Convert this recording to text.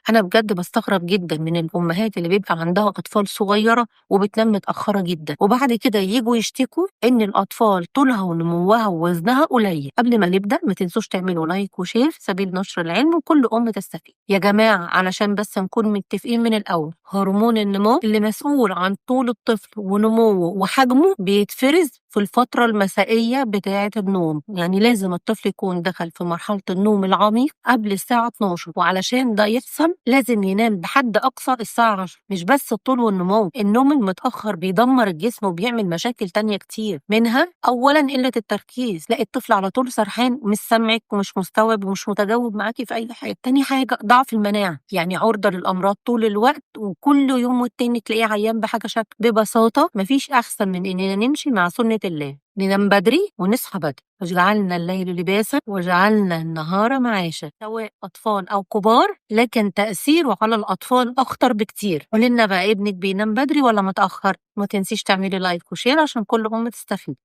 أنا بجد باستغرب جدًا من الأمهات اللي بيبقى عندها أطفال صغيرة وبتنام متأخرة جدًا، وبعد كده ييجوا يشتكوا إن الأطفال طولها ونموها ووزنها قليل. قبل ما نبدأ ما تنسوش تعملوا لايك وشير في سبيل نشر العلم وكل أم تستفيد. يا جماعة علشان بس نكون متفقين من الأول، هرمون النمو اللي مسؤول عن طول الطفل ونموه وحجمه بيتفرز في الفترة المسائية بتاعة النوم، يعني لازم الطفل يكون دخل في مرحلة النوم العميق قبل الساعة 12، وعلشان ده يحصل لازم ينام بحد أقصى الساعة 10. مش بس الطول والنمو، النوم المتأخر بيدمر الجسم وبيعمل مشاكل تانية كتير، منها أولا قلة التركيز، تلاقي الطفل على طول سرحان ومش سامعك ومش مستوعب ومش متجاوب معاكي في أي حاجة. تاني حاجة ضعف المناعة، يعني عرضة للأمراض طول الوقت وكل يوم والتاني تلاقيه عيان بحاجة شكل. ببساطة مفيش أحسن من إننا نمشي مع سنة الله، ننام بدري ونصحى بدري، وجعلنا الليل لباسا وجعلنا النهار معاشا، سواء أطفال أو كبار، لكن تأثيره على الأطفال أخطر بكتير. قولنا بقى، ابنك بينام بدري ولا متأخر؟ ما تنسيش تعملي لايك وشير عشان كل أم تستفيد.